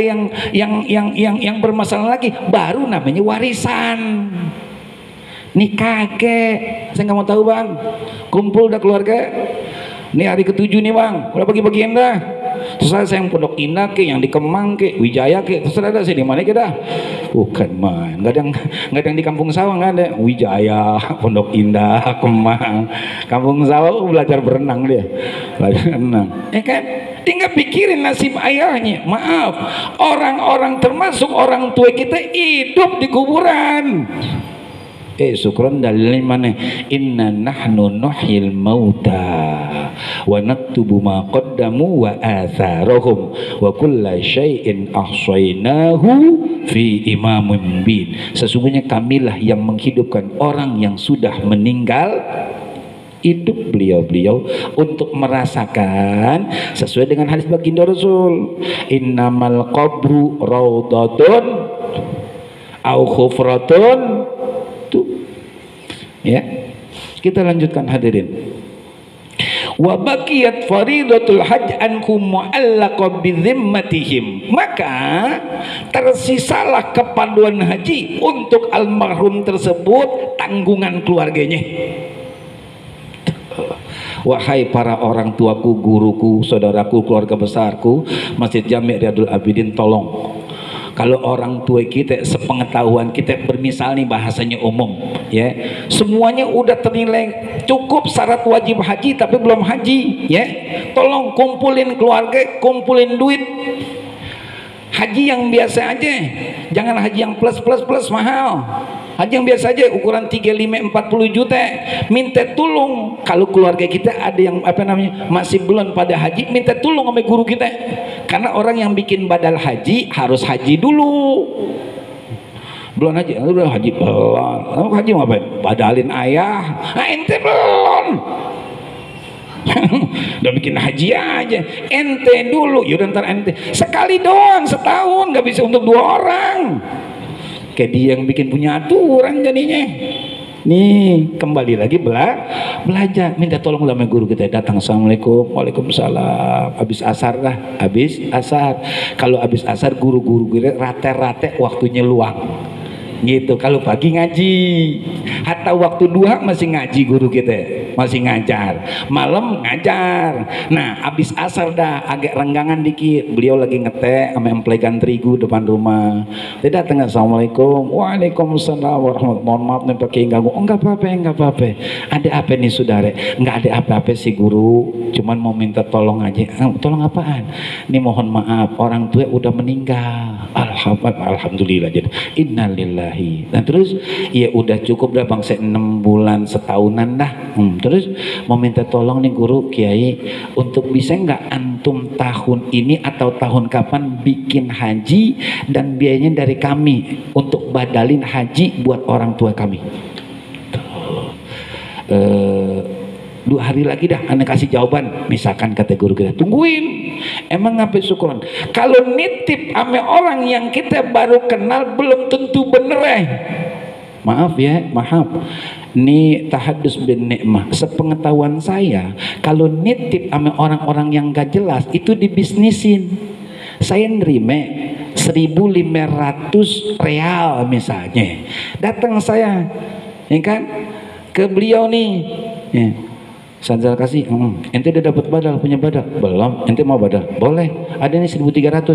yang bermasalah lagi, baru namanya warisan. Nih kakek, saya nggak mau tahu bang, kumpul dah keluarga. Nih hari ke-7 nih bang, udah bagi-bagiin dah. Terserah saya yang Pondok Indah ke, yang di Kemang ke, Wijaya ke, terserah dah saya di mana ke dah. Bukan man, nggak ada yang di Kampung Sawah, nggak ada. Wijaya, Pondok Indah, Kemang, Kampung Sawah belajar berenang dia, belajar berenang. Kan? Dia nggak pikirin nasib ayahnya. Maaf, orang-orang termasuk orang tua kita hidup di kuburan. Syukran dalil mana? Inna nahnu nuhyil mauta wa naktubu ma qaddamu wa atharahum wa kulla syai'in ahsaynahu fi imamin mubin. Sesungguhnya kamilah yang menghidupkan orang yang sudah meninggal, hidup beliau-beliau untuk merasakan sesuai dengan hadis baginda Rasul, innamal qabru raudatun au khufratun. Ya, kita lanjutkan hadirin. Wa baqiyat faridatul hajj anhum mu'allaqah bi dhimmatihim, maka tersisalah kepaduan haji untuk almarhum tersebut tanggungan keluarganya. Wahai para orang tuaku, guruku, saudaraku, keluarga besarku, Masjid Jami' Riyadul Abidin, tolong, kalau orang tua kita, sepengetahuan kita, bermisal nih bahasanya umum ya, semuanya udah ternilai cukup syarat wajib haji tapi belum haji ya, tolong kumpulin keluarga, kumpulin duit, Haji yang biasa aja, jangan haji yang plus mahal. Haji yang biasa aja ukuran 35 40 juta, minta tolong kalau keluarga kita ada yang masih belum pada haji, minta tolong sama guru kita, karena orang yang bikin badal haji harus haji dulu. Belum haji, udah haji belum. Haji ngapain? Badalin ayah. Nah, ente belum. Udah bikin haji aja, ente dulu. Yaudah ntar ente sekali doang setahun, nggak bisa untuk 2 orang. Kayak dia yang bikin punya aturan jadinya. Nih kembali lagi belajar, minta tolong sama guru kita. Datang, assalamualaikum, waalaikumsalam. Habis asar dah, habis asar. Kalau habis asar guru-guru kita rate-rate waktunya luang gitu. Kalau pagi ngaji, hatta waktu duha masih ngaji guru kita, masih ngajar, malam ngajar. Nah habis asar dah agak renggangan dikit, beliau lagi ngeteh sama emplekan terigu depan rumah. Tidak tengah, assalamualaikum, waalaikumsalam warahmatullahi. Mohon maaf nih pakai ganggu. Oh enggak apa-apa. Ada apa nih saudara? Enggak ada apa-apa sih guru, cuman mau minta tolong aja. Tolong apaan? Nih mohon maaf, orang tua udah meninggal. Alhamdulillah. Jadi innalillahi. Dan terus ya udah cukup dah bang, 6 bulan setahunan dah. Terus mau minta tolong nih guru kiai, untuk bisa nggak antum tahun ini atau tahun kapan bikin haji dan biayanya dari kami untuk badalin haji buat orang tua kami. 2 hari lagi dah anda kasih jawaban. Misalkan kata guru kita, tungguin, emang ngapain syukuran? Kalau nitip ame orang yang kita baru kenal belum tentu bener maaf ya, maaf. Ini tahadus bin nikmah. Sepengetahuan saya, kalau nitip ame orang-orang yang gak jelas itu dibisnisin. Saya nerima 1.500 real misalnya, datang saya ya kan ke beliau nih ya. Sanjal kasih, ente udah dapat badal, punya badal? Belum, ente mau badal? Boleh, ada nih 1.300.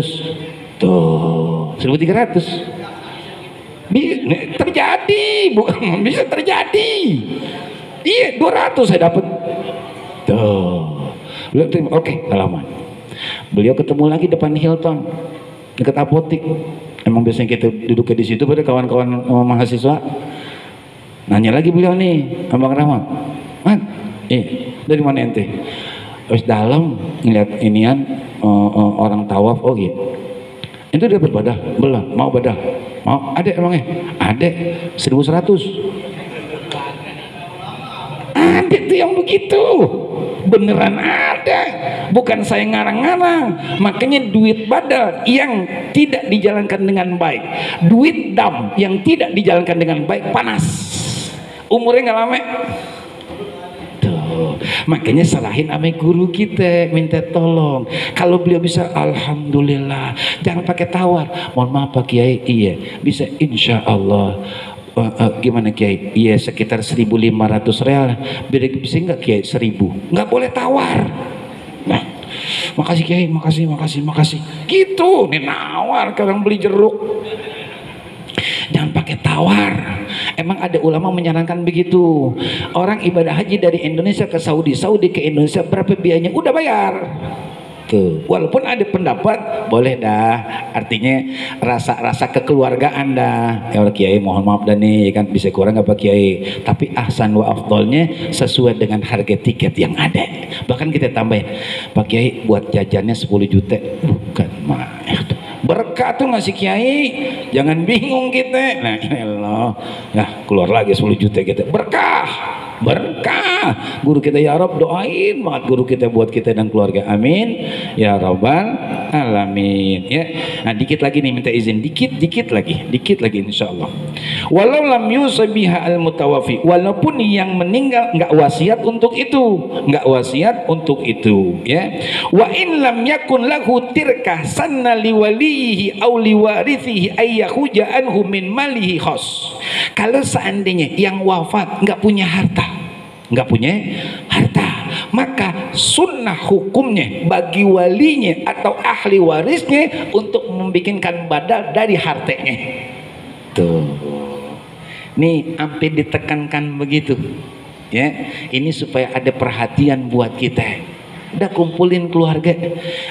Tuh, 1.300. Terjadi, bisa terjadi. Iya, 200 saya dapat. Tuh, beliau terima, oke, halaman. Beliau ketemu lagi depan Hilton, dekat apotik. Emang biasanya kita duduk di situ pada kawan-kawan mahasiswa. Nanya lagi beliau nih, Abang Rahmat, dari mana ente? Terus dalam ngeliat inian orang tawaf. Oh gitu. Ente udah berbadah? Belum. Mau badah? Mau? Ada emangnya? Ada 1.100. Ada tuh yang begitu. Beneran ada. Bukan saya ngarang-ngarang. Makanya duit badal yang tidak dijalankan dengan baik, duit dam yang tidak dijalankan dengan baik, panas. Umurnya nggak lama. Makanya serahin sama guru kita, minta tolong. Kalau beliau bisa, alhamdulillah. Jangan pakai tawar. Mohon maaf Pak Kiai, iya bisa, insya Allah. Gimana Kiai? Iya sekitar 1.500 real. Bisa nggak Kiai? 1.000. Nggak boleh tawar. Nah, makasih Kiai, makasih. Gitu, nih nawar orang beli jeruk. Jangan pakai tawar. Emang ada ulama menyarankan begitu. Orang ibadah haji dari Indonesia ke Saudi, Saudi ke Indonesia, berapa biayanya? Udah bayar. Tuh. Walaupun ada pendapat boleh dah, artinya rasa kekeluargaan dah. Ya Allah Kiai mohon maaf dah nih, kan bisa kurang apa Kiai? Tapi ahsan wa afdolnya sesuai dengan harga tiket yang ada. Bahkan kita tambahin, Pak Kiai buat jajannya 10 juta. Bukan mah. Berkah tuh ngasih Kiai, jangan bingung kita. Nah Allah, nah keluar lagi 10 juta kita, berkah. Guru kita ya Rob, doain banget guru kita buat kita dan keluarga, amin ya Rabbal alamin ya. Nah dikit lagi nih, minta izin dikit lagi insya Allah. Walau lam yusabiha al mutawafi, walaupun yang meninggal nggak wasiat untuk itu ya. Wa in lam yakun lahu tirkah sanna liwalihi aw liwarithihi ayyahuja anhu min malihi khas. Kalau seandainya yang wafat nggak punya harta, maka sunnah hukumnya bagi walinya atau ahli warisnya untuk membikinkan badal dari hartanya. Tuh, nih sampai ditekankan begitu ya. Ini supaya ada perhatian buat kita. Dah kumpulin keluarga.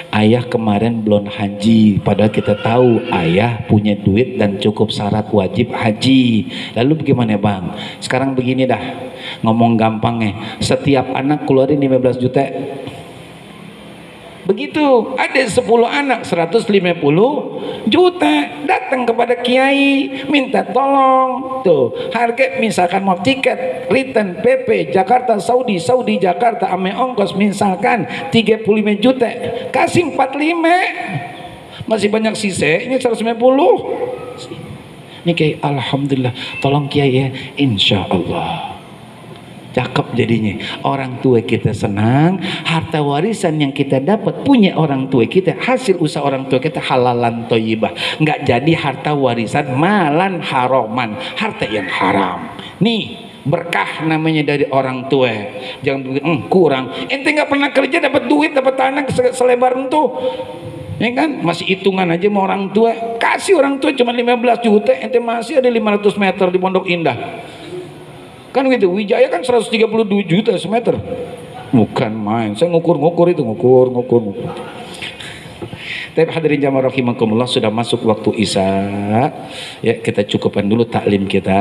Ayah kemarin belum haji, padahal kita tahu ayah punya duit dan cukup syarat wajib haji. Lalu bagaimana bang? Sekarang begini dah, ngomong gampangnya, setiap anak keluarin 15 juta. Begitu, ada 10 anak 150 juta, datang kepada kiai minta tolong. Tuh, harga misalkan mau tiket return PP Jakarta Saudi, Saudi Jakarta ame ongkos misalkan 35 juta, kasih 45. Masih banyak sisa, ini 150. Ini kayak alhamdulillah, tolong kiai ya, insya Allah. Cakep jadinya, orang tua kita senang, harta warisan yang kita dapat punya orang tua kita, hasil usaha orang tua kita halalan thayyibah, nggak jadi harta warisan malan haroman, harta yang haram. Nih berkah namanya dari orang tua. Jangan kurang, ente nggak pernah kerja dapat duit, dapat tanah selebar itu, ya kan, masih hitungan aja sama orang tua. Kasih orang tua cuma 15 juta, ente masih ada 500 meter di Pondok Indah. Kan gitu, Wijaya kan 132 juta semeter. Bukan main, saya ngukur itu, ngukur. Tapi hadirin jamaah rahimakumullah, sudah masuk waktu Isya. Ya, kita cukupkan dulu taklim kita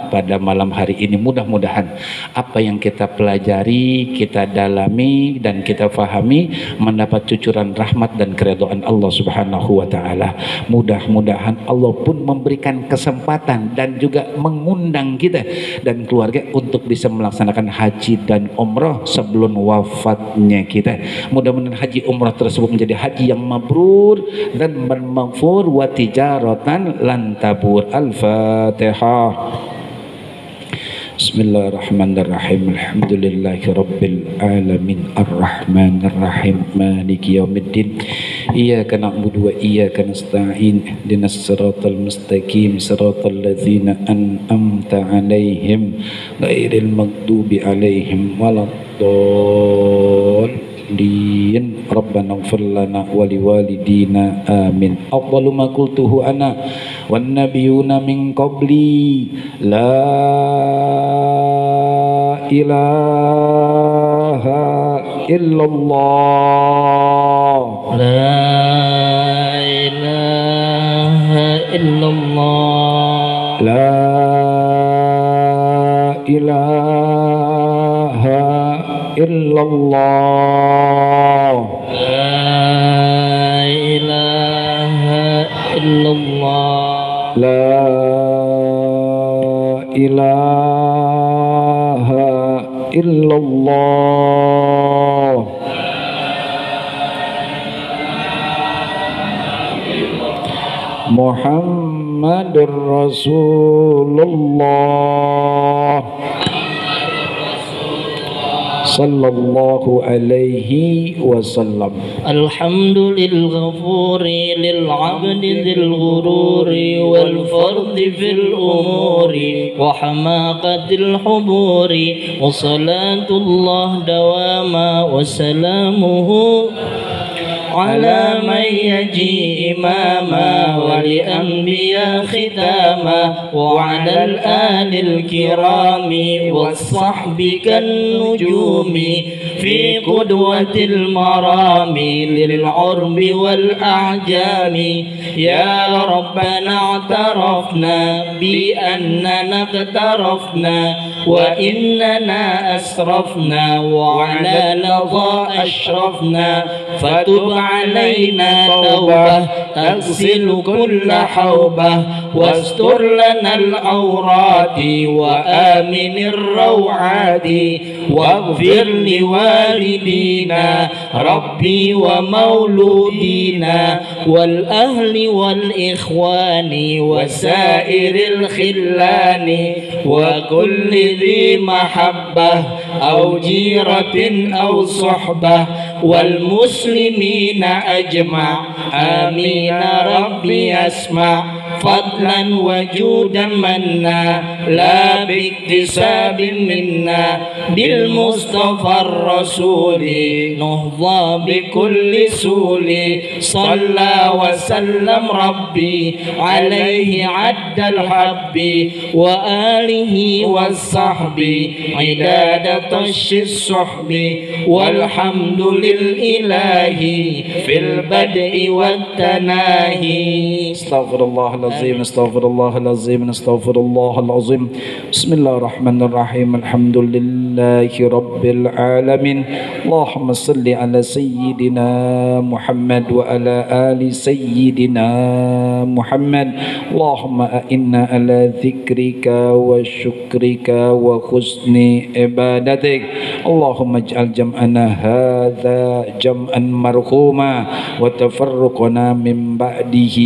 pada malam hari ini. Mudah-mudahan apa yang kita pelajari, kita dalami dan kita fahami mendapat cucuran rahmat dan keridhaan Allah Subhanahu wa taala. Mudah-mudahan Allah pun memberikan kesempatan dan juga mengundang kita dan keluarga untuk bisa melaksanakan haji dan umrah sebelum wafatnya kita. Mudah-mudahan haji umrah tersebut menjadi haji yang mabrur dan maghfur wa tijaratan lan tabur. Al-Fatihah. Bismillahirrahmanirrahim. Alhamdulillahi rabbil alamin arrahmanir rahim maliki yaumiddin. Iyyaka na'budu wa iyyaka nasta'in. Ihdinas siratal mustaqim, siratal ladzina an'amta 'alaihim ghairil maghdubi 'alaihim waladdallin. Rabbana ighfir lana wa liwalidina amin. Afdalu ma qultuhu ana wan nabiyuna min qabli la ilaha illallah, la ilaha illallah, la ilaha illallah, la ilaha illallah, la ilaha illallah. Muhammadur Rasulullah sallallahu alaihi wasallam. Alhamdulil ghafuri lil abdi dzil ghururi wal fardi fil umuri wa hamaqatil huburi wa salatullah dawama wa salamuhu على من يجي إماما ولأنبياء ختاما وعلى الآل الكرام والصحب كالنجوم في قدوة المرام للعرب والأعجام. يا ربنا اعترفنا بأننا اقترفنا وإننا أسرفنا وعلى لظى أشرفنا فتب علينا توبة تغسل كل حوبة واستر لنا العورات وآمن الروعات واغفر لوالدينا ربي ومولودينا والأهل والإخوان وسائر الخلان وكل ذي محبة أو جيرة أو صحبة والمسلمين أجمع آمين ربي أسمع فضلا وجودا منا لا باكتساب منا بالمصطفى الرسول نهضى بكل سول صلى وسلم ربي عليه عد الحب وآله والصحب عداد طش الصحب والحمد للإله في البدء والتناهي. استغفر الله العظيم استغفر الله العظيم استغفر الله العظيم. بسم الله الرحمن الرحيم. الحمد لله رب العالمين. اللهم صل على سيدنا محمد وعلى آل سيدنا محمد. اللهم أئنا على ذكرك وشكرك وحسن عبادتك. اللهم اجعل جمعنا هذا جمعا مرحوما وتفرقنا من بعده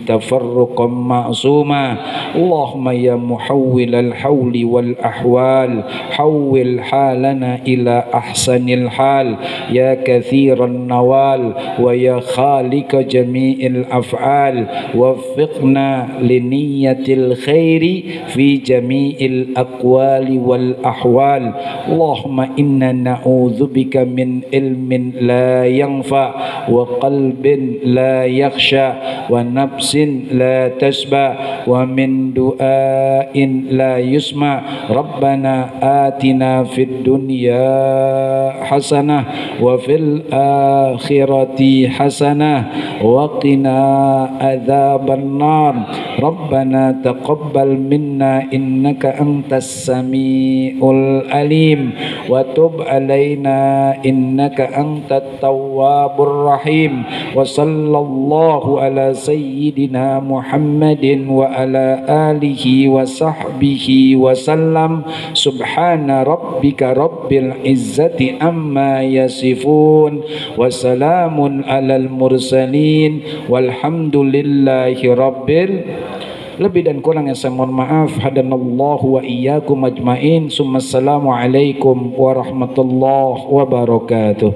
تفرقا معصوما. اللهم يا محول الحول والأحوال حول حالنا إلى أحسن الحال يا كثير النوال ويا خالق جميع الأفعال وفقنا لنية الخير في جميع الأقوال والأحوال. اللهم إنا نعوذ بك من علم لا ينفع وقلب لا يخشى ونفس لا تشبع ومن دعاء لا يسمع. ربنا آتنا في الدنيا حسنة وفي الآخرة حسنة وقنا عذاب النار. ربنا تقبل منا إنك أنت السميع العليم وتب علينا إنك أنت التواب الرحيم. وصلى الله على سيدنا محمد وعلى آله وصحبه وسلم. سبحان ربك رب العزة عما يصفون وسلام على المرسلين والحمد لله رب Lebih dan kurangnya saya mohon maaf. Hadanallahu wa iyyakum ajmain. Assalamualaikum warahmatullahi wabarakatuh.